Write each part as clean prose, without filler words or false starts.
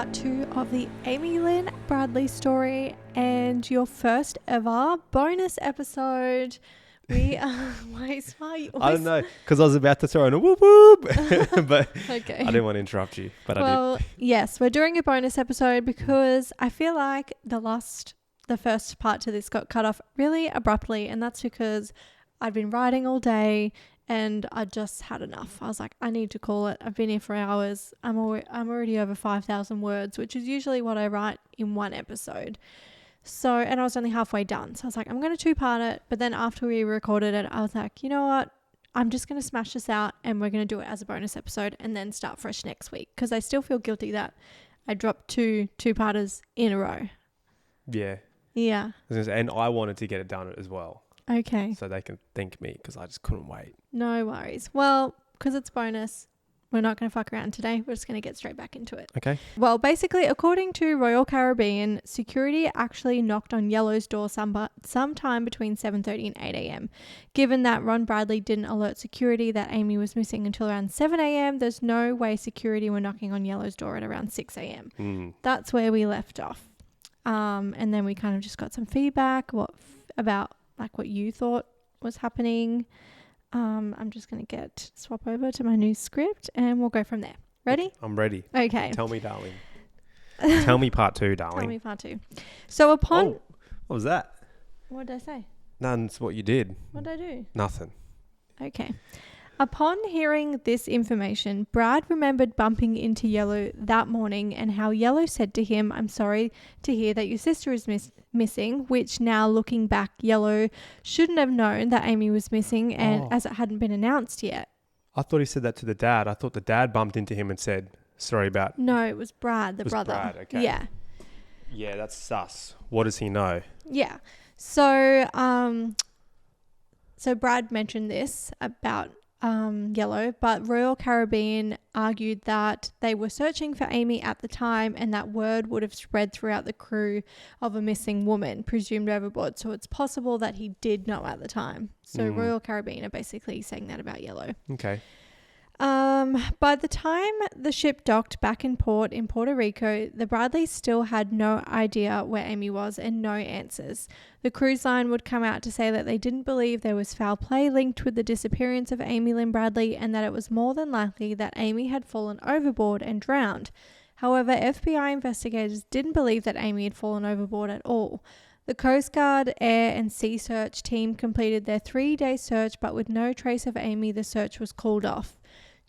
part 2 of the Amy Lynn Bradley story and your first ever bonus episode. We are... Why smile? You I always... don't know, because I was about to throw in a whoop whoop, but Okay. I didn't want to interrupt you, but well, I did. yes, we're doing a bonus episode because I feel like the first part to this got cut off really abruptly, and that's because I'd been writing all day and I just had enough. I was like, I need to call it. I've been here for hours. I'm already over 5,000 words, which is usually what I write in one episode. So, and I was only halfway done. So I was like, I'm going to two-part it. But then after we recorded it, I was like, you know what? I'm just going to smash this out and we're going to do it as a bonus episode and then start fresh next week. Because I still feel guilty that I dropped two-parters in a row. Yeah. Yeah. And I wanted to get it done as well. Okay. So they can thank me because I just couldn't wait. No worries. Well, because it's bonus, we're not going to fuck around today. We're just going to get straight back into it. Okay. Well, basically, according to Royal Caribbean, security actually knocked on Yellow's door sometime between 7:30 and 8 a.m. Given that Ron Bradley didn't alert security that Amy was missing until around 7 a.m., there's no way security were knocking on Yellow's door at around 6 a.m. That's where we left off. And then we kind of just got some feedback about like what you thought was happening. I'm just going to swap over to my new script and we'll go from there. Ready? I'm ready. Okay. Tell me, darling. Tell me part 2, darling. Tell me part 2. So upon... Oh, what was that? What did I say? That's what you did. What did I do? Nothing. Okay. Upon hearing this information, Brad remembered bumping into Yellow that morning and how Yellow said to him, "I'm sorry to hear that your sister is missing," which now looking back, Yellow shouldn't have known that Amy was missing and as it hadn't been announced yet. I thought he said that to the dad. I thought the dad bumped into him and said, sorry about... No, it was Brad, the brother. Brad, okay. Yeah. Yeah, that's sus. What does he know? Yeah. So Brad mentioned this about Yellow, but Royal Caribbean argued that they were searching for Amy at the time and that word would have spread throughout the crew of a missing woman presumed overboard. So it's possible that he did know at the time. So Royal Caribbean are basically saying that about Yellow. Okay. By the time the ship docked back in port in Puerto Rico, the Bradleys still had no idea where Amy was and no answers. The cruise line would come out to say that they didn't believe there was foul play linked with the disappearance of Amy Lynn Bradley and that it was more than likely that Amy had fallen overboard and drowned. However, FBI investigators didn't believe that Amy had fallen overboard at all. The Coast Guard, Air and Sea Search team completed their 3-day search, but with no trace of Amy, the search was called off.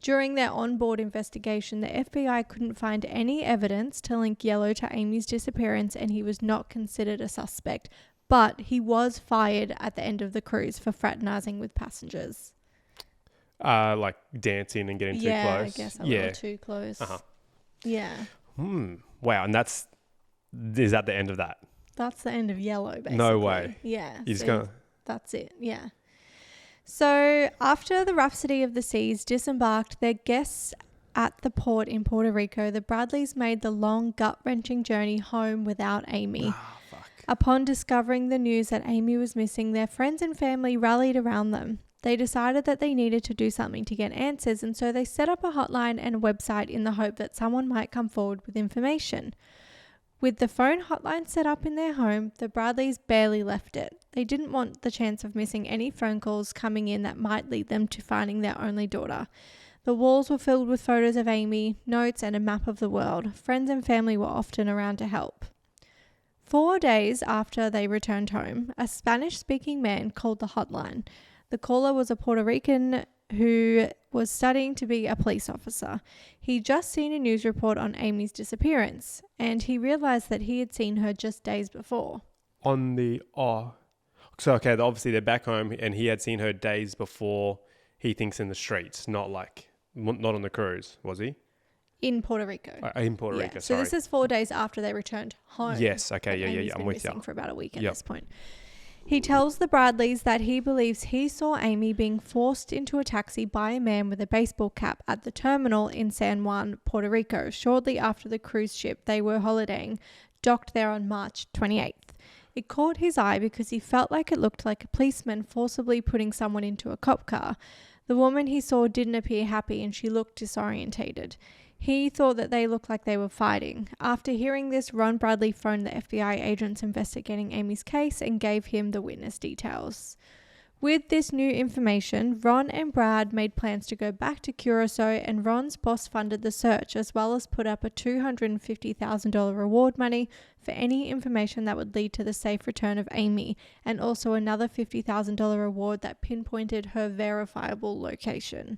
During their onboard investigation, the FBI couldn't find any evidence to link Yellow to Amy's disappearance and he was not considered a suspect, but he was fired at the end of the cruise for fraternizing with passengers. Like dancing and getting too close? Yeah, I guess a little too close. Uh-huh. Yeah. Wow, and is that the end of that? That's the end of Yellow, basically. No way. Yeah. You're just gonna... That's it, yeah. So after the Rhapsody of the Seas disembarked their guests at the port in Puerto Rico, the Bradleys made the long, gut-wrenching journey home without Amy. Upon discovering the news that Amy was missing, their friends and family rallied around them. They decided that they needed to do something to get answers, and so they set up a hotline and a website in the hope that someone might come forward with information. With the phone hotline set up in their home, the Bradleys barely left it. They didn't want the chance of missing any phone calls coming in that might lead them to finding their only daughter. The walls were filled with photos of Amy, notes, and a map of the world. Friends and family were often around to help. 4 days after they returned home, a Spanish-speaking man called the hotline. The caller was a Puerto Rican who was studying to be a police officer. He'd just seen a news report on Amy's disappearance, and he realized that he had seen her just days before. So, okay, obviously they're back home, and he had seen her days before, he thinks, in the streets, not on the cruise, was he? In Puerto Rico. In Puerto Rico, so sorry. this is 4 days after they returned home. Yes, okay, yeah, Amy's I'm been with you. missing for about a week at this point. He tells the Bradleys that he believes he saw Amy being forced into a taxi by a man with a baseball cap at the terminal in San Juan, Puerto Rico, shortly after the cruise ship they were holidaying docked there on March 28th. It caught his eye because he felt like it looked like a policeman forcibly putting someone into a cop car. The woman he saw didn't appear happy and she looked disorientated. He thought that they looked like they were fighting. After hearing this, Ron Bradley phoned the FBI agents investigating Amy's case and gave him the witness details. With this new information, Ron and Brad made plans to go back to Curacao, and Ron's boss funded the search as well as put up a $250,000 reward money for any information that would lead to the safe return of Amy, and also another $50,000 reward that pinpointed her verifiable location.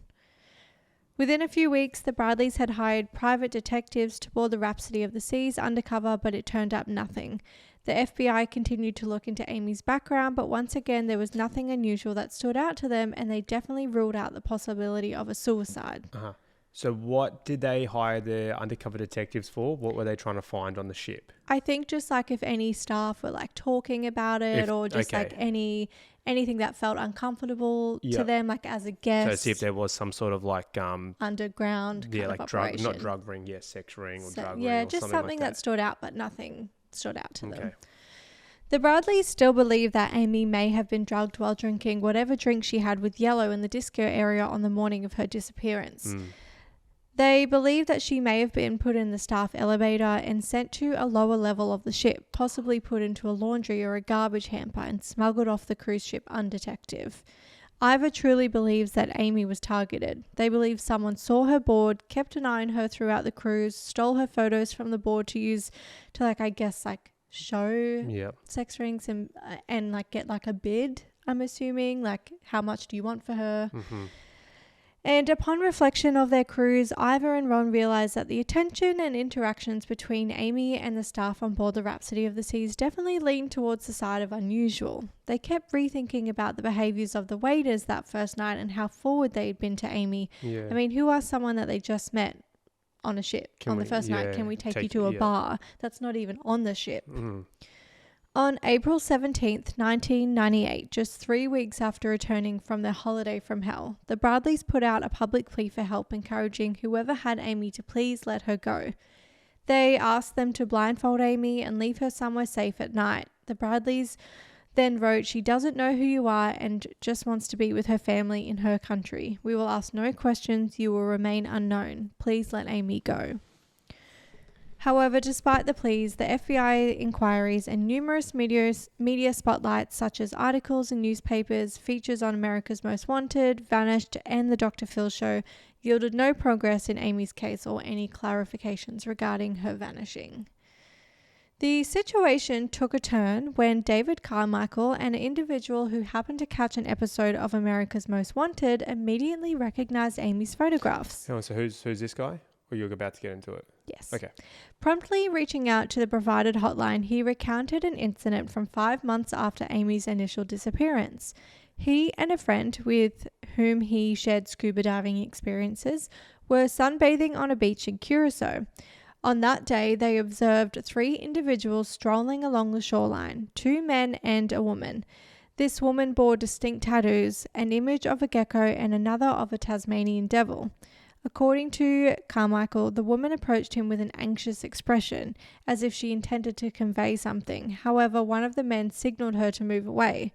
Within a few weeks, the Bradleys had hired private detectives to board the Rhapsody of the Seas undercover, but it turned up nothing. The FBI continued to look into Amy's background, but once again, there was nothing unusual that stood out to them, and they definitely ruled out the possibility of a suicide. Uh-huh. So what did they hire the undercover detectives for? What were they trying to find on the ship? I think just like if any staff were like talking about it, or just like anything that felt uncomfortable to them, like as a guest. So see if there was some sort of like underground kind like of drug, operation. not drug ring, sex ring or drug ring. Yeah, or just something like that stood out, but nothing stood out to them. Okay. The Bradleys still believe that Amy may have been drugged while drinking whatever drink she had with Yellow in the disco area on the morning of her disappearance. They believe that she may have been put in the staff elevator and sent to a lower level of the ship, possibly put into a laundry or a garbage hamper and smuggled off the cruise ship undetected. Ivor truly believes that Amy was targeted. They believe someone saw her board, kept an eye on her throughout the cruise, stole her photos from the board to use to show sex rings and like get like a bid, I'm assuming, like how much do you want for her? And upon reflection of their cruise, Ivor and Ron realized that the attention and interactions between Amy and the staff on board the Rhapsody of the Seas definitely leaned towards the side of unusual. They kept rethinking about the behaviors of the waiters that first night and how forward they had been to Amy. Yeah. I mean, who are someone that they just met on a ship the first night? Can we take you to a bar? That's not even on the ship. On April 17th, 1998, just 3 weeks after returning from their holiday from hell, the Bradleys put out a public plea for help, encouraging whoever had Amy to please let her go. They asked them to blindfold Amy and leave her somewhere safe at night. The Bradleys then wrote, "She doesn't know who you are and just wants to be with her family in her country. We will ask no questions. You will remain unknown. Please let Amy go." However, despite the pleas, the FBI inquiries and numerous media spotlights such as articles in newspapers, features on America's Most Wanted, Vanished, and The Dr. Phil Show yielded no progress in Amy's case or any clarifications regarding her vanishing. The situation took a turn when David Carmichael, an individual who happened to catch an episode of America's Most Wanted, immediately recognized Amy's photographs. Oh, so who's this guy? Or you're about to get into it? Yes. Okay. Promptly reaching out to the provided hotline, he recounted an incident from 5 months after Amy's initial disappearance. He and a friend with whom he shared scuba diving experiences were sunbathing on a beach in Curacao. On that day, they observed 3 individuals strolling along the shoreline, 2 men and a woman. This woman bore distinct tattoos, an image of a gecko and another of a Tasmanian devil. According to Carmichael, the woman approached him with an anxious expression, as if she intended to convey something. However, one of the men signaled her to move away.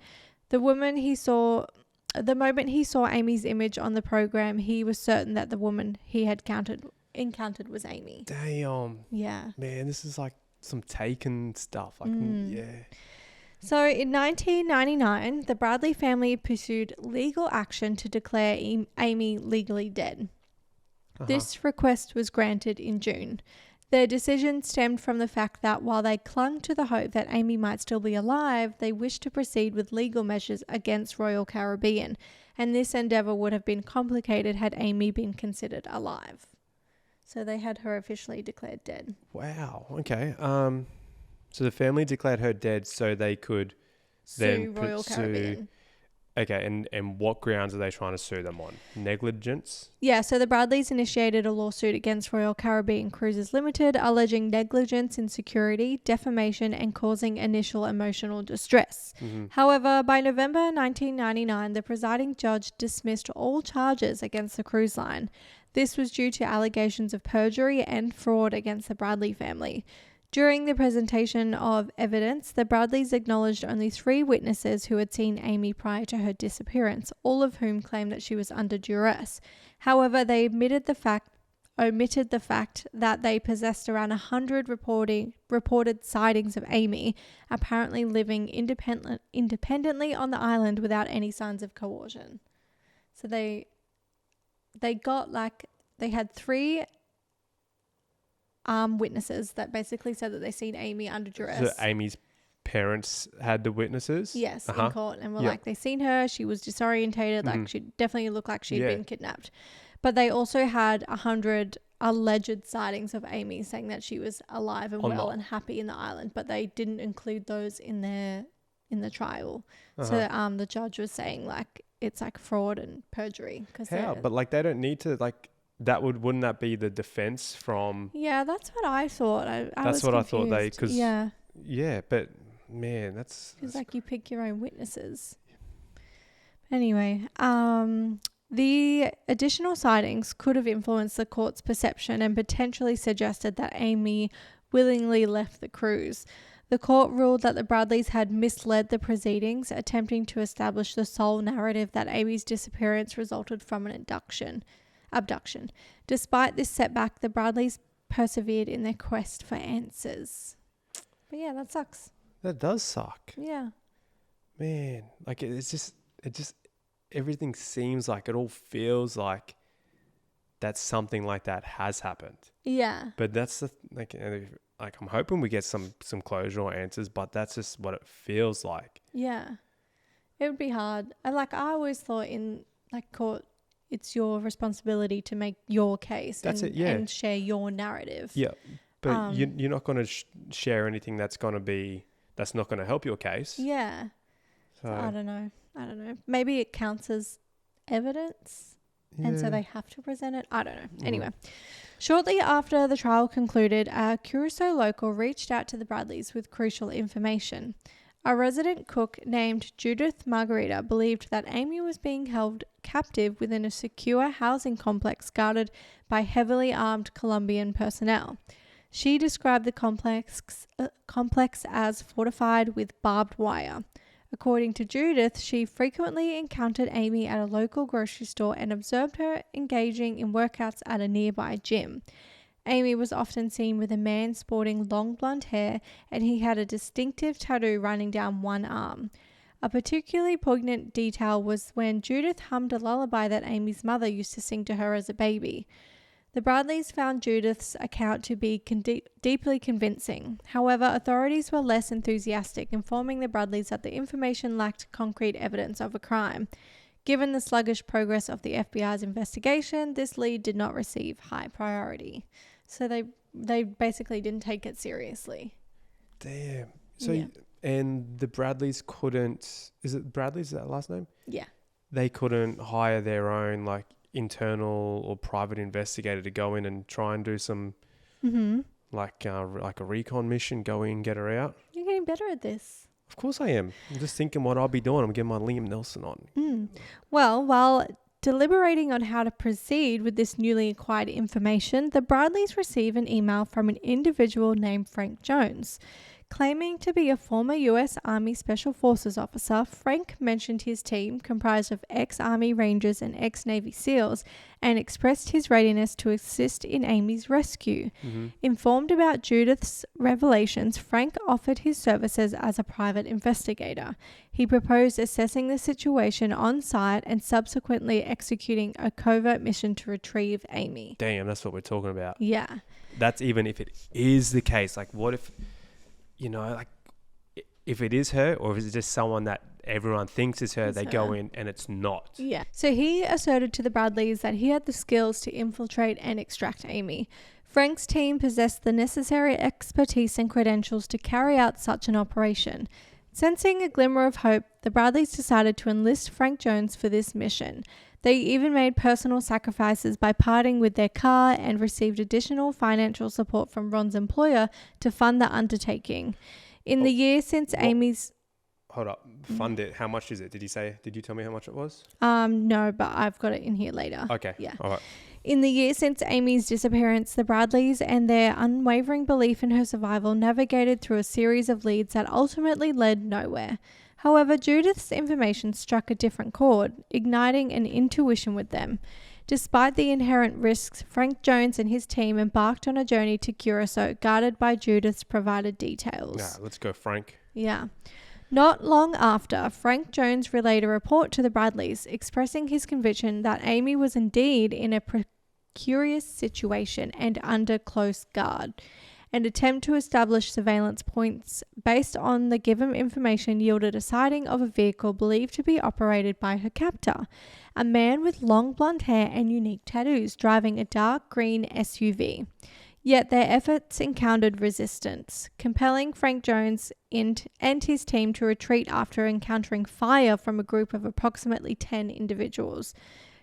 The moment he saw Amy's image on the program, he was certain that the woman he had encountered was Amy. Damn. Yeah. Man, this is like some Taken stuff. So in 1999, the Bradley family pursued legal action to declare Amy legally dead. This request was granted in June. Their decision stemmed from the fact that while they clung to the hope that Amy might still be alive, they wished to proceed with legal measures against Royal Caribbean, and this endeavour would have been complicated had Amy been considered alive. So they had her officially declared dead. Wow. Okay. So the family declared her dead so they could sue Royal Caribbean. Okay, and what grounds are they trying to sue them on? Negligence? Yeah, so the Bradleys initiated a lawsuit against Royal Caribbean Cruises Limited, alleging negligence in security, defamation, and causing initial emotional distress. However, by November 1999, the presiding judge dismissed all charges against the cruise line. This was due to allegations of perjury and fraud against the Bradley family. During the presentation of evidence, the Bradleys acknowledged only 3 witnesses who had seen Amy prior to her disappearance, all of whom claimed that she was under duress. However, they omitted the fact omitted the fact that they possessed around 100 reported sightings of Amy, apparently living independently on the island without any signs of coercion. So they got they had 3 witnesses that basically said that they seen Amy under duress. So Amy's parents had the witnesses? Yes, in court, and were they seen her, she was disorientated, she definitely looked like she'd been kidnapped. But they also had 100 alleged sightings of Amy, saying that she was alive and well and happy in the island, but they didn't include those in the trial. So the judge was saying it's fraud and perjury. But they don't need to wouldn't that be the defense from? Yeah, that's what I thought. That's what confused. I thought but man, that's you pick your own witnesses. Anyway, the additional sightings could have influenced the court's perception and potentially suggested that Amy willingly left the cruise. The court ruled that the Bradleys had misled the proceedings, attempting to establish the sole narrative that Amy's disappearance resulted from an abduction. Despite this setback, the Bradleys persevered in their quest for answers. But yeah, that sucks. That does suck. Yeah. Man, it just everything seems it all feels like that something like that has happened. Yeah. But that's the I'm hoping we get some closure or answers, but that's just what it feels like. Yeah. It would be hard. I always thought in court, it's your responsibility to make your case and share your narrative. Yeah. But you're not going to share anything that's not going to help your case. Yeah. So I don't know. Maybe it counts as evidence, and so they have to present it. I don't know. Anyway, shortly after the trial concluded, a Curacao local reached out to the Bradleys with crucial information. A resident cook named Judith Margarita believed that Amy was being held captive within a secure housing complex guarded by heavily armed Colombian personnel. She described the complex as fortified with barbed wire. According to Judith, she frequently encountered Amy at a local grocery store and observed her engaging in workouts at a nearby gym. Amy was often seen with a man sporting long blonde hair, and he had a distinctive tattoo running down one arm. A particularly poignant detail was when Judith hummed a lullaby that Amy's mother used to sing to her as a baby. The Bradleys found Judith's account to be deeply convincing. However, authorities were less enthusiastic, informing the Bradleys that the information lacked concrete evidence of a crime. Given the sluggish progress of the FBI's investigation, this lead did not receive high priority. So they basically didn't take it seriously. Damn. So and the Bradleys couldn't... Is it Bradleys, is that last name? Yeah. They couldn't hire their own internal or private investigator to go in and try and do some like a recon mission, go in and get her out. You're getting better at this. Of course I am. I'm just thinking what I'll be doing. I'm getting my Liam Nelson on. Well, while deliberating on how to proceed with this newly acquired information, the Bradleys receive an email from an individual named Frank Jones. Claiming to be a former U.S. Army Special Forces officer, Frank mentioned his team, comprised of ex-Army Rangers and ex-Navy SEALs, and expressed his readiness to assist in Amy's rescue. Informed about Judith's revelations, Frank offered his services as a private investigator. He proposed assessing the situation on site and subsequently executing a covert mission to retrieve Amy. Damn, that's what we're talking about. Yeah. That's even if it is the case. What if... if it is her, or if it's just someone that everyone thinks is her, they go in and it's not. Yeah. So he asserted to the Bradleys that he had the skills to infiltrate and extract Amy. Frank's team possessed the necessary expertise and credentials to carry out such an operation. Sensing a glimmer of hope, the Bradleys decided to enlist Frank Jones for this mission. They even made personal sacrifices by parting with their car and received additional financial support from Ron's employer to fund the undertaking. In the year since Amy's... Hold up. Fund it. How much is it? Did you tell me how much it was? No, but I've got it in here later. Okay. Yeah. All right. In the year since Amy's disappearance, the Bradleys and their unwavering belief in her survival navigated through a series of leads that ultimately led nowhere. However, Judith's information struck a different chord, igniting an intuition with them. Despite the inherent risks, Frank Jones and his team embarked on a journey to Curacao, guided by Judith's provided details. Yeah, let's go, Frank. Yeah. Not long after, Frank Jones relayed a report to the Bradleys, expressing his conviction that Amy was indeed in a precarious situation and under close guard. An attempt to establish surveillance points based on the given information yielded a sighting of a vehicle believed to be operated by her captor, a man with long blonde hair and unique tattoos driving a dark green SUV. Yet their efforts encountered resistance, compelling Frank Jones and his team to retreat after encountering fire from a group of approximately 10 individuals.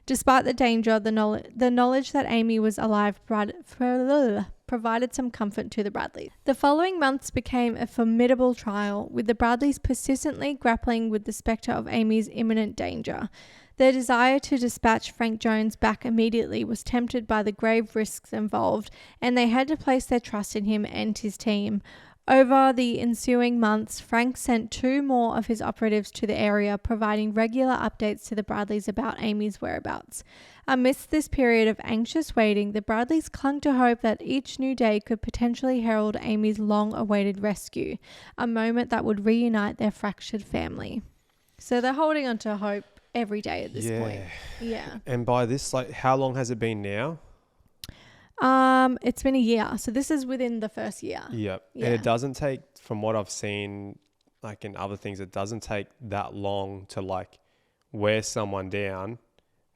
Despite the danger, the knowledge that Amy was alive provided some comfort to the Bradleys. The following months became a formidable trial, with the Bradleys persistently grappling with the spectre of Amy's imminent danger. Their desire to dispatch Frank Jones back immediately was tempted by the grave risks involved, and they had to place their trust in him and his team. Over the ensuing months, Frank sent 2 more of his operatives to the area, providing regular updates to the Bradleys about Amy's whereabouts. Amidst this period of anxious waiting, the Bradleys clung to hope that each new day could potentially herald Amy's long-awaited rescue, a moment that would reunite their fractured family. So they're holding on to hope every day at this point. Yeah. And by this, like, how long has it been now? It's been a year. So this is within the first year. Yep. Yeah. And it doesn't take, from what I've seen, like in other things, it doesn't take that long to like wear someone down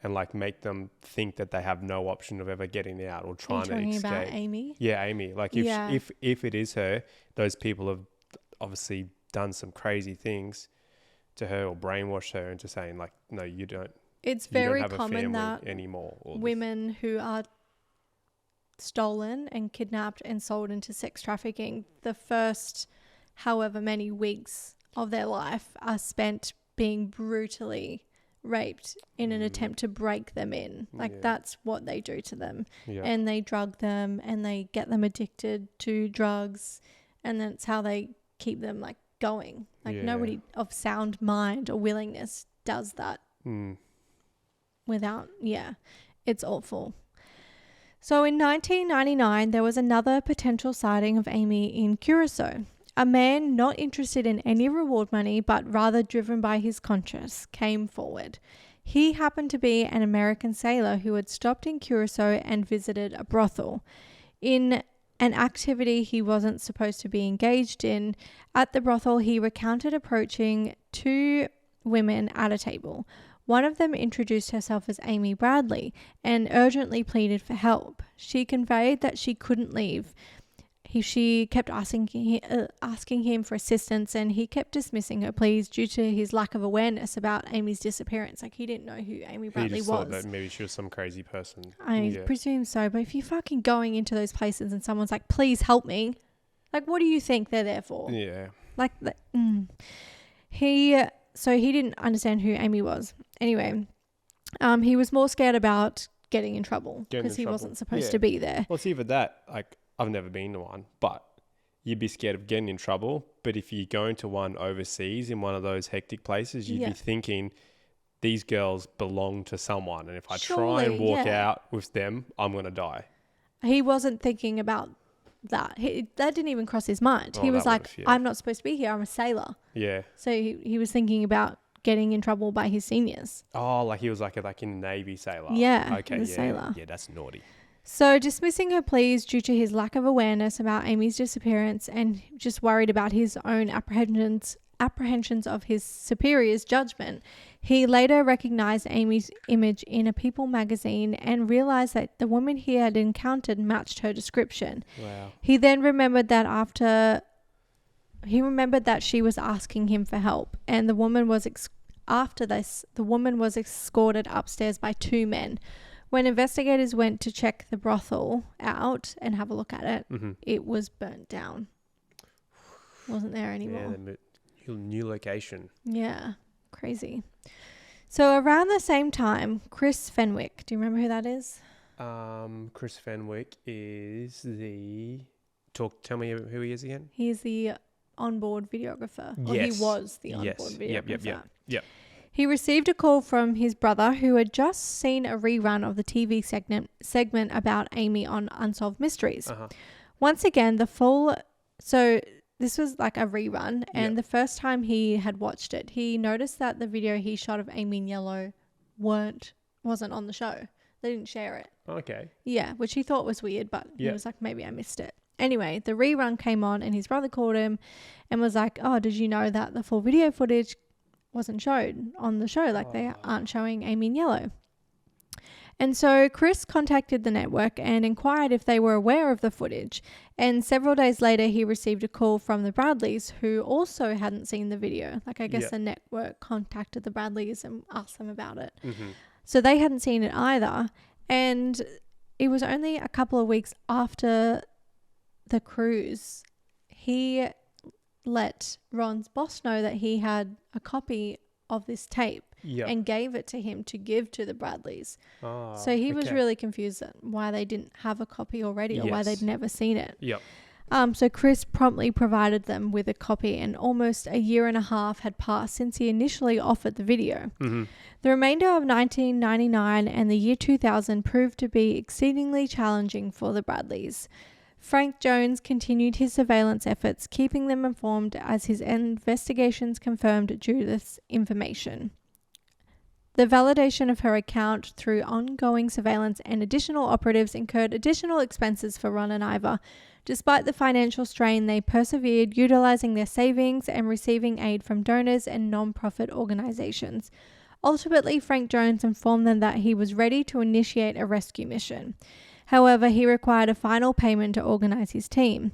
and like make them think that they have no option of ever getting out or trying to escape. About Amy? Yeah, Amy. Like if it is her, those people have obviously done some crazy things to her or brainwashed her into saying like, no, you don't. It's you very don't have common a family that anymore. women who are stolen and kidnapped and sold into sex trafficking, the first however many weeks of their life are spent being brutally raped in an attempt to break them in. Like that's what they do to them. Yeah. And they drug them and they get them addicted to drugs, and that's how they keep them like going. Like nobody of sound mind or willingness does that without, it's awful. So in 1999, there was another potential sighting of Amy in Curacao. A man not interested in any reward money, but rather driven by his conscience, came forward. He happened to be an American sailor who had stopped in Curacao and visited a brothel. In an activity he wasn't supposed to be engaged in, at the brothel he recounted approaching 2 women at a table. One of them introduced herself as Amy Bradley and urgently pleaded for help. She conveyed that she couldn't leave. She kept asking him for assistance, and he kept dismissing her pleas due to his lack of awareness about Amy's disappearance. Like, he didn't know who Amy Bradley was. He just thought that maybe she was some crazy person. I presume so, but if you're fucking going into those places and someone's like, please help me, like, what do you think they're there for? Yeah. Like, So he didn't understand who Amy was. Anyway, he was more scared about getting in trouble because he wasn't supposed to be there. Well, it's either that, like, I've never been to one, but you'd be scared of getting in trouble. But if you're going to one overseas in one of those hectic places, you'd be thinking these girls belong to someone. And if I try and walk out with them, I'm going to die. He wasn't thinking about that. That didn't even cross his mind. He was like, I'm not supposed to be here. I'm a sailor. Yeah. So he was thinking about getting in trouble by his seniors. Oh, like he was like in the Navy sailor. Yeah. Okay. Sailor. Yeah, that's naughty. So dismissing her pleas due to his lack of awareness about Amy's disappearance and just worried about his own apprehensions of his superior's judgment, he later recognized Amy's image in a People magazine and realized that the woman he had encountered matched her description. Wow. He then remembered that she was asking him for help, and the woman was escorted upstairs by 2 men. When investigators went to check the brothel out and have a look at it, it was burnt down. Wasn't there anymore. Yeah, the new location. Yeah, crazy. So around the same time, Chris Fenwick, do you remember who that is? Chris Fenwick is tell me who he is again. He's the onboard videographer. Yes. Or he was the onboard videographer. Yep. He received a call from his brother, who had just seen a rerun of the TV segment about Amy on Unsolved Mysteries. Once again, so this was like a rerun, and the first time he had watched it, he noticed that the video he shot of Amy in yellow wasn't on the show. They didn't share it. Okay. Yeah, which he thought was weird, but he was like, maybe I missed it. Anyway, the rerun came on and his brother called him and was like, oh, did you know that the full video footage wasn't showed on the show? Like they aren't showing Amy in yellow. And so Chris contacted the network and inquired if they were aware of the footage. And several days later, he received a call from the Bradleys, who also hadn't seen the video. Like, I guess the network contacted the Bradleys and asked them about it. So they hadn't seen it either. And it was only a couple of weeks after the cruise, he let Ron's boss know that he had a copy of this tape and gave it to him to give to the Bradleys. So he was really confused at why they didn't have a copy already or why they'd never seen it. So Chris promptly provided them with a copy, and almost a year and a half had passed since he initially offered the video. The remainder of 1999 and the year 2000 proved to be exceedingly challenging for the Bradleys. Frank Jones continued his surveillance efforts, keeping them informed as his investigations confirmed Judith's information. The validation of her account through ongoing surveillance and additional operatives incurred additional expenses for Ron and Ivor. Despite the financial strain, they persevered, utilizing their savings and receiving aid from donors and non-profit organizations. Ultimately, Frank Jones informed them that he was ready to initiate a rescue mission. However, he required a final payment to organize his team.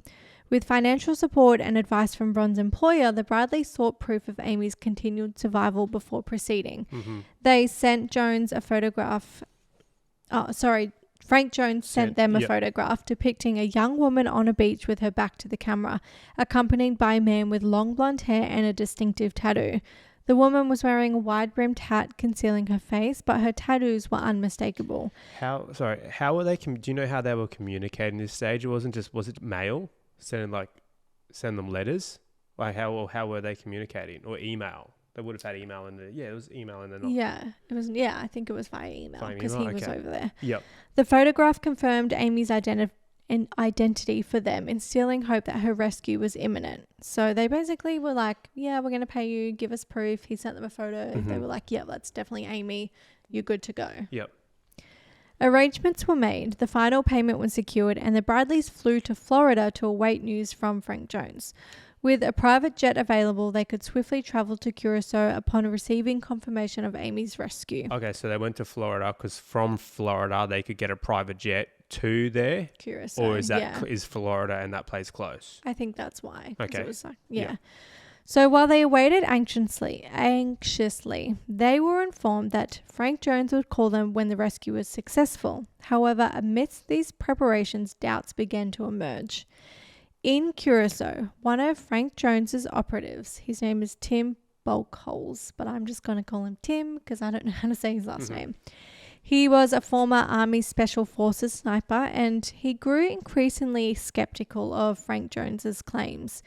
With financial support and advice from Ron's employer, the Bradleys sought proof of Amy's continued survival before proceeding. They sent Jones a photograph. Frank Jones sent them a photograph depicting a young woman on a beach with her back to the camera, accompanied by a man with long blonde hair and a distinctive tattoo. The woman was wearing a wide-brimmed hat concealing her face, but her tattoos were unmistakable. How were they? Do you know how they were communicating this stage? Was it mail? Send them letters? Like how were they communicating? Or email? They would have had email in it was email in the I think it was via email because he was over there. The photograph confirmed Amy's identity for them, instilling hope that her rescue was imminent. So they basically were like, we're going to pay you, give us proof. He sent them a photo. They were like, that's definitely Amy. You're good to go. Arrangements were made, the final payment was secured, and the Bradleys flew to Florida to await news from Frank Jones. With a private jet available, they could swiftly travel to Curacao upon receiving confirmation of Amy's rescue. Okay, so they went to Florida because from Florida they could get a private jet to there? Curacao, or is Florida and that place close? I think that's why. Okay. It was So while they awaited anxiously, they were informed that Frank Jones would call them when the rescue was successful. However, amidst these preparations, doubts began to emerge. In Curacao, one of Frank Jones's operatives, his name is Tim Bulkholes, but I'm just going to call him Tim because I don't know how to say his last name. He was a former Army Special Forces sniper, and he grew increasingly skeptical of Frank Jones's claims.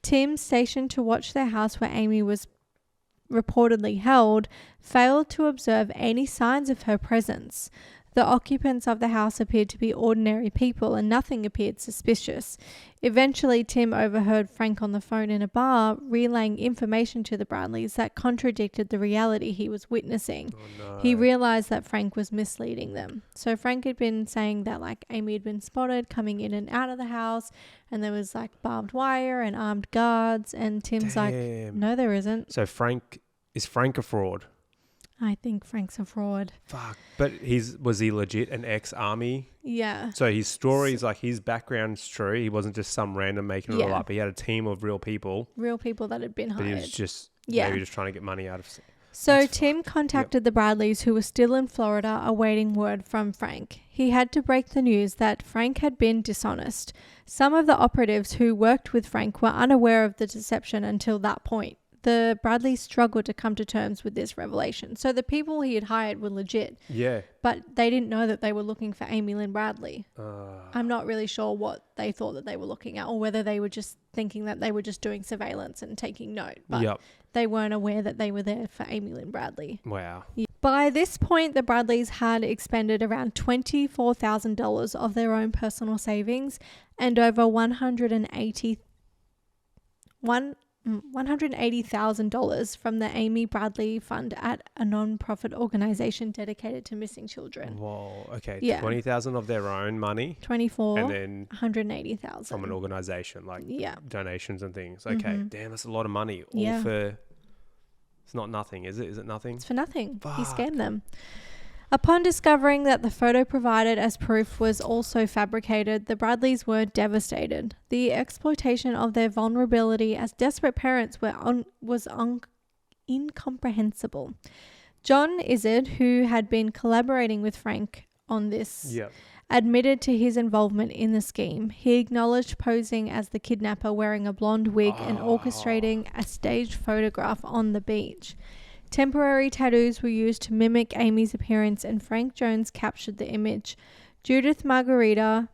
Tim, stationed to watch their house where Amy was reportedly held, failed to observe any signs of her presence. The occupants of the house appeared to be ordinary people and nothing appeared suspicious. Eventually, Tim overheard Frank on the phone in a bar relaying information to the Bradleys that contradicted the reality he was witnessing. Oh, no. He realized that Frank was misleading them. So Frank had been saying that Amy had been spotted coming in and out of the house, and there was barbed wire and armed guards, and Tim's no, there isn't. So is Frank a fraud? I think Frank's a fraud. Fuck. But was he legit an ex-army? Yeah. So his story's his background's true. He wasn't just some random making it all up. He had a team of real people. Real people that had been hired. But he was just maybe just trying to get money out of. So Tim contacted the Bradleys, who were still in Florida awaiting word from Frank. He had to break the news that Frank had been dishonest. Some of the operatives who worked with Frank were unaware of the deception until that point. The Bradleys struggled to come to terms with this revelation. So the people he had hired were legit. Yeah. But they didn't know that they were looking for Amy Lynn Bradley. I'm not really sure what they thought that they were looking at, or whether they were just thinking that they were just doing surveillance and taking note. But they weren't aware that they were there for Amy Lynn Bradley. Wow. By this point, the Bradleys had expended around $24,000 of their own personal savings and over $180,000 from the Amy Bradley Fund at a non-profit organization dedicated to missing children. Whoa. Okay. Yeah. 20,000 of their own money. 24, and then 180,000 from an organization, like yeah, donations and things. Okay. Damn, that's a lot of money. All Yeah. for... It's not nothing, is it? Is it nothing? it's for nothing. Fuck. He scammed them. Upon discovering that the photo provided as proof was also fabricated, the Bradleys were devastated. The exploitation of their vulnerability as desperate parents was incomprehensible. John Izzard, who had been collaborating with Frank on this, Yeah. admitted to his involvement in the scheme. He acknowledged posing as the kidnapper wearing a blonde wig and orchestrating a staged photograph on the beach. Temporary tattoos were used to mimic Amy's appearance, and Frank Jones captured the image. Judith Margarita,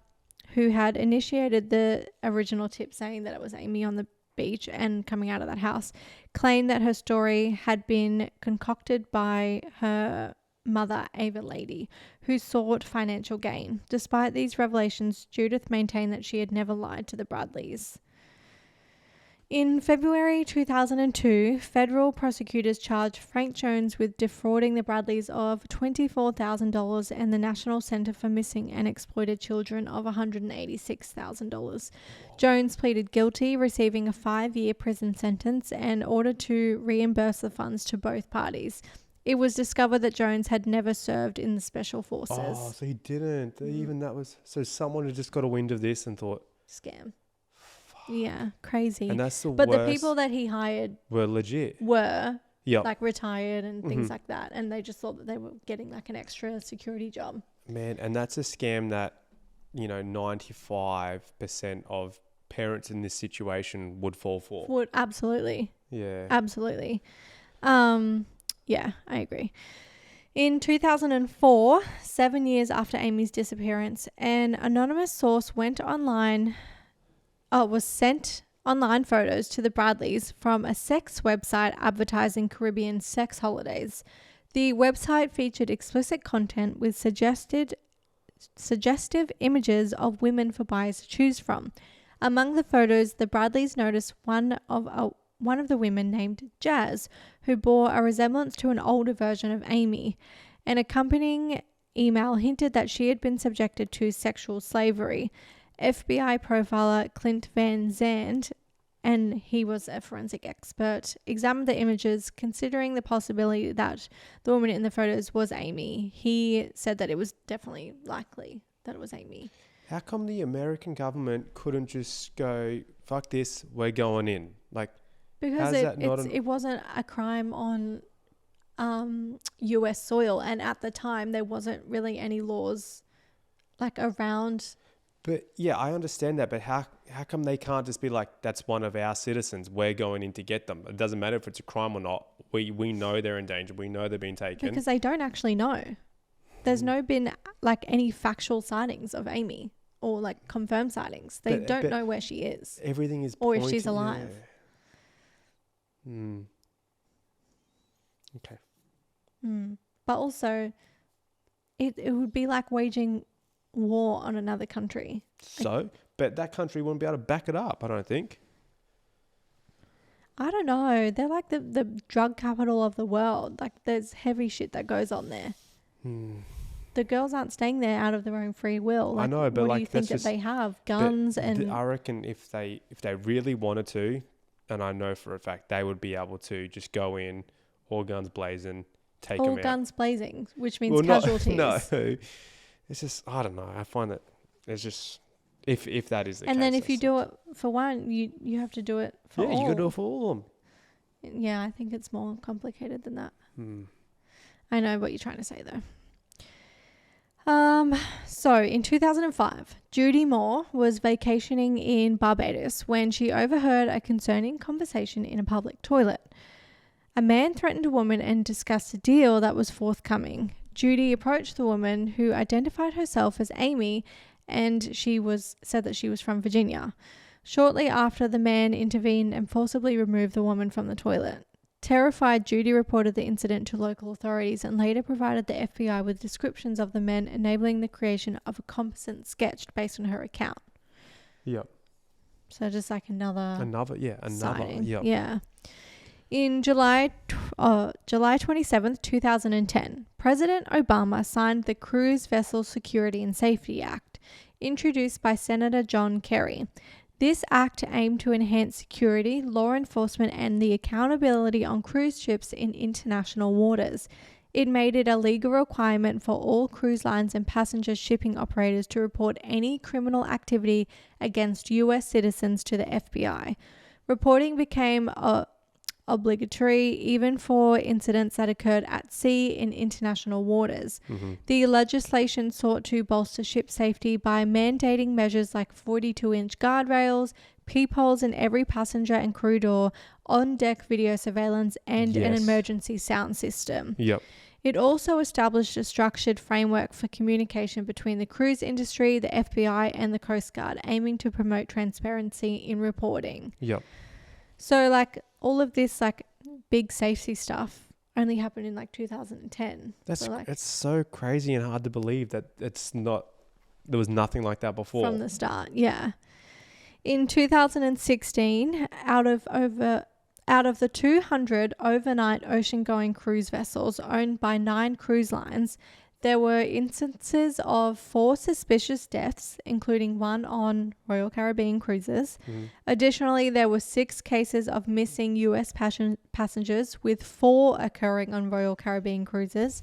who had initiated the original tip saying that it was Amy on the beach and coming out of that house, claimed that her story had been concocted by her mother, Ava Lady, who sought financial gain. Despite these revelations, Judith maintained that she had never lied to the Bradleys. In February 2002, federal prosecutors charged Frank Jones with defrauding the Bradleys of $24,000 and the National Center for Missing and Exploited Children of $186,000. Jones pleaded guilty, receiving a 5-year prison sentence and ordered to reimburse the funds to both parties. It was discovered that Jones had never served in the Special Forces. Oh, so he didn't. Even that was... So someone had just got a wind of this and thought... Scam. Yeah, crazy. And that's the But worst. the people that he hired were legit. were Yep. like retired and things like that, and they just thought that they were getting like an extra security job. Man, and that's a scam that, 95% of parents in this situation would fall for. Would absolutely. Yeah. Absolutely. Yeah, I agree. In 2004, 7 years after Amy's disappearance, an anonymous source was sent online photos to the Bradleys from a sex website advertising Caribbean sex holidays. The website featured explicit content with suggestive images of women for buyers to choose from. Among the photos, the Bradleys noticed one of the women named Jazz, who bore a resemblance to an older version of Amy. An accompanying email hinted that she had been subjected to sexual slavery. FBI profiler Clint Van Zandt, and he was a forensic expert, examined the images, considering the possibility that the woman in the photos was Amy. He said that it was definitely likely that it was Amy. How come the American government couldn't just go, fuck this, we're going in? Like, because it wasn't a crime on US soil, and at the time there wasn't really any laws like around. But yeah, I understand that, but how come they can't just be like, that's one of our citizens, we're going in to get them? It doesn't matter if it's a crime or not. We know they're in danger. We know they're being taken. Because they don't actually know. There's no been like any factual sightings of Amy or like confirmed sightings. They don't know where she is. Everything is or if she's alive. Yeah. Okay. But also, it would be like waging war on another country. So, but that country wouldn't be able to back it up, I don't think. I don't know. They're like the drug capital of the world. Like there's heavy shit that goes on there. The girls aren't staying there out of their own free will. Like, I know, but what like do you think that they have? Guns and I reckon if they really wanted to, and I know for a fact they would be able to just go in, all guns blazing, take them out. all guns blazing, which means casualties. No. It's just, I don't know. I find that it's just, if that is the case. And then if you do it for one, you have to do it for all. Yeah, you got to do it for all of them. Yeah, I think it's more complicated than that. I know what you're trying to say though. So in 2005, Judy Moore was vacationing in Barbados when she overheard a concerning conversation in a public toilet. A man threatened a woman and discussed a deal that was forthcoming. Judy approached the woman, who identified herself as Amy, and said that she was from Virginia. Shortly after, the man intervened and forcibly removed the woman from the toilet. Terrified, Judy reported the incident to local authorities and later provided the FBI with descriptions of the men, enabling the creation of a composite sketch based on her account. Yep. So just like another sighting. Yep. Yeah. In July 27th, 2010, President Obama signed the Cruise Vessel Security and Safety Act, introduced by Senator John Kerry. This act aimed to enhance security, law enforcement, and the accountability on cruise ships in international waters. It made it a legal requirement for all cruise lines and passenger shipping operators to report any criminal activity against U.S. citizens to the FBI. Reporting became obligatory even for incidents that occurred at sea in international waters. Mm-hmm. The legislation sought to bolster ship safety by mandating measures like 42-inch guardrails, peepholes in every passenger and crew door, on-deck video surveillance, and an emergency sound system. Yep. It also established a structured framework for communication between the cruise industry, the FBI, and the Coast Guard, aiming to promote transparency in reporting. Yep. So, like, all of this, like, big safety stuff only happened in, like, 2010. It's so crazy and hard to believe that there was nothing like that before. From the start, yeah. In 2016, out of the 200 overnight ocean-going cruise vessels owned by 9 cruise lines, there were instances of 4 suspicious deaths, including 1 on Royal Caribbean cruises. Mm-hmm. Additionally, there were 6 cases of missing U.S. passengers, with 4 occurring on Royal Caribbean cruises.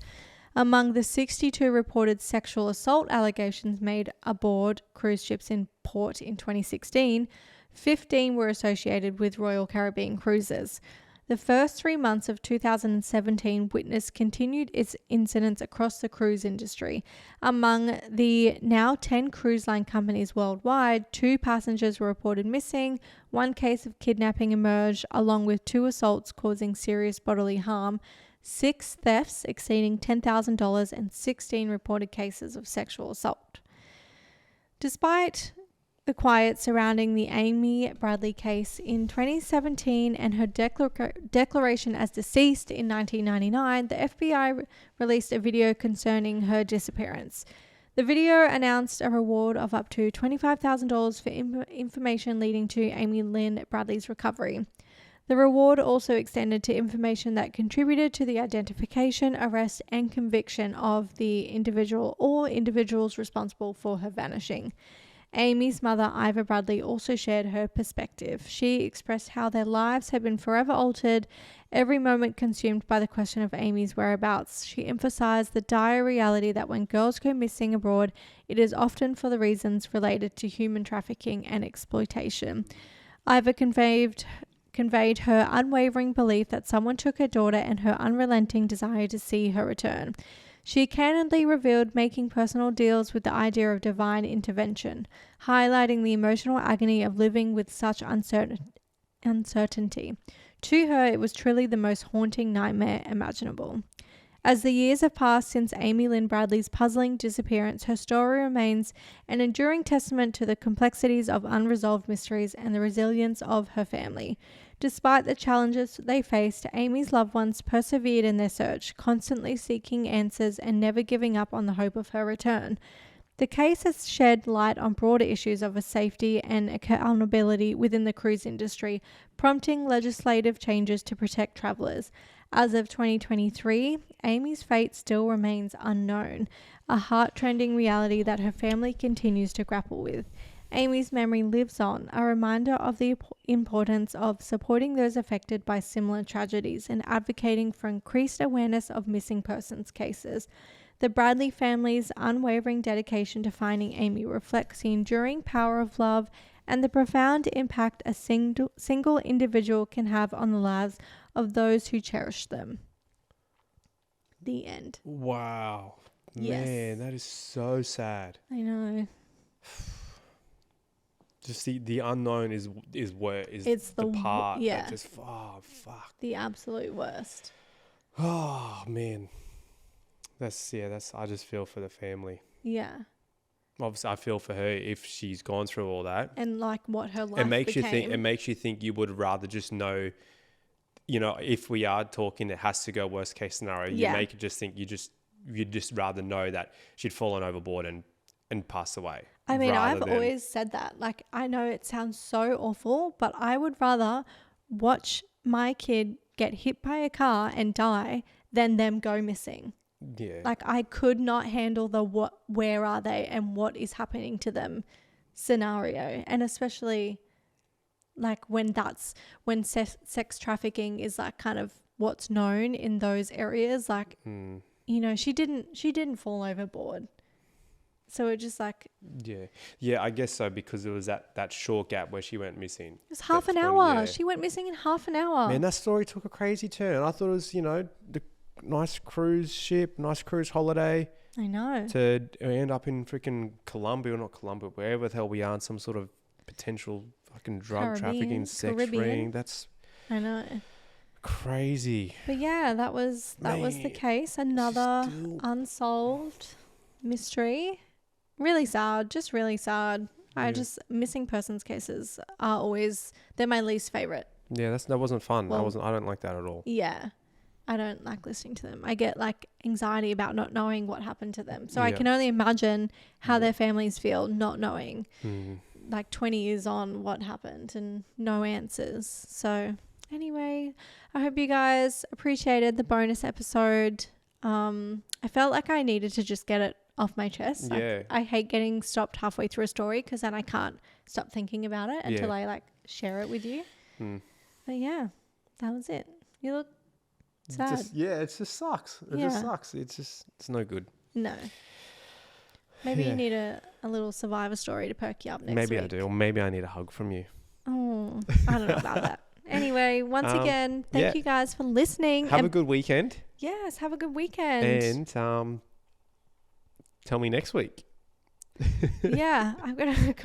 Among the 62 reported sexual assault allegations made aboard cruise ships in port in 2016, 15 were associated with Royal Caribbean cruises. The first 3 months of 2017 witnessed continued its incidents across the cruise industry. Among the now 10 cruise line companies worldwide, 2 passengers were reported missing, 1 case of kidnapping emerged, along with 2 assaults causing serious bodily harm, 6 thefts exceeding $10,000, and 16 reported cases of sexual assault. Despite the quiet surrounding the Amy Bradley case in 2017 and her declaration as deceased in 1999, the FBI released a video concerning her disappearance. The video announced a reward of up to $25,000 for information leading to Amy Lynn Bradley's recovery. The reward also extended to information that contributed to the identification, arrest, and conviction of the individual or individuals responsible for her vanishing. Amy's mother, Ivor Bradley, also shared her perspective. She expressed how their lives had been forever altered, every moment consumed by the question of Amy's whereabouts. She emphasized the dire reality that when girls go missing abroad, it is often for the reasons related to human trafficking and exploitation. Ivor conveyed her unwavering belief that someone took her daughter and her unrelenting desire to see her return. She candidly revealed making personal deals with the idea of divine intervention, highlighting the emotional agony of living with such uncertainty. To her, it was truly the most haunting nightmare imaginable. As the years have passed since Amy Lynn Bradley's puzzling disappearance, her story remains an enduring testament to the complexities of unresolved mysteries and the resilience of her family. Despite the challenges they faced, Amy's loved ones persevered in their search, constantly seeking answers and never giving up on the hope of her return. The case has shed light on broader issues of safety and accountability within the cruise industry, prompting legislative changes to protect travelers. As of 2023, Amy's fate still remains unknown, a heart-rending reality that her family continues to grapple with. Amy's memory lives on, a reminder of the importance of supporting those affected by similar tragedies and advocating for increased awareness of missing persons cases. The Bradley family's unwavering dedication to finding Amy reflects the enduring power of love and the profound impact a single individual can have on the lives of those who cherish them. The end. Wow. Yes. Man, that is so sad. I know. Just the unknown is the part that just fuck. The absolute worst. Oh man. That's I just feel for the family. Yeah. Obviously I feel for her if she's gone through all that. And like what her life it makes became. you think you would rather just know you know, if we are talking, it has to go worst case scenario. You make it just think you'd just rather know that she'd fallen overboard and passed away. I mean, I've always said that. Like, I know it sounds so awful, but I would rather watch my kid get hit by a car and die than them go missing. Yeah. Like, I could not handle the where are they and what is happening to them scenario. And especially like when sex trafficking is like kind of what's known in those areas. Like, you know, she didn't fall overboard. So it just like... Yeah, I guess so, because it was that short gap where she went missing. It was half an hour. Yeah. She went missing in half an hour. Man, that story took a crazy turn. I thought it was, you know, the nice cruise ship, nice cruise holiday. I know. To end up in freaking Colombia, or not Colombia, wherever the hell we are, in some sort of potential fucking drug trafficking, sex ring. That's... I know. Crazy. But yeah, that was the case. Another unsolved mystery. Really sad, just really sad. I just, missing persons cases are always, they're my least favorite. Yeah, that wasn't fun. I don't like that at all. Yeah. I don't like listening to them. I get like anxiety about not knowing what happened to them. So I can only imagine how their families feel not knowing like 20 years on what happened and no answers. So anyway, I hope you guys appreciated the bonus episode. I felt like I needed to just get it off my chest. Like, I hate getting stopped halfway through a story because then I can't stop thinking about it until I like share it with you. But yeah, that was it. You look sad. It just sucks. It just sucks. It's no good. No. Maybe you need a little survivor story to perk you up next week. Maybe I do. Or maybe I need a hug from you. Oh, I don't know about that. Anyway, once again, thank you guys for listening. Have a good weekend. Yes, have a good weekend. And tell me next week. Yeah, oh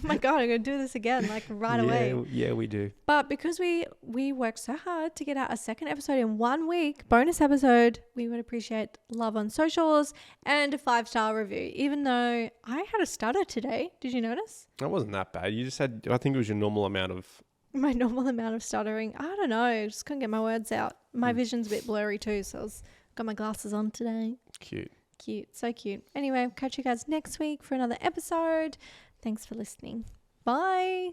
my God, I'm gonna do this again like right away. Yeah, we do. But because we worked so hard to get out a second episode in 1 week, bonus episode, we would appreciate love on socials and a 5-star review. Even though I had a stutter today, did you notice? That wasn't that bad. You just had, I think it was your normal amount of... My normal amount of stuttering. I don't know. I just couldn't get my words out. My vision's a bit blurry too, so got my glasses on today. Cute. So cute. Anyway, catch you guys next week for another episode. Thanks for listening. Bye.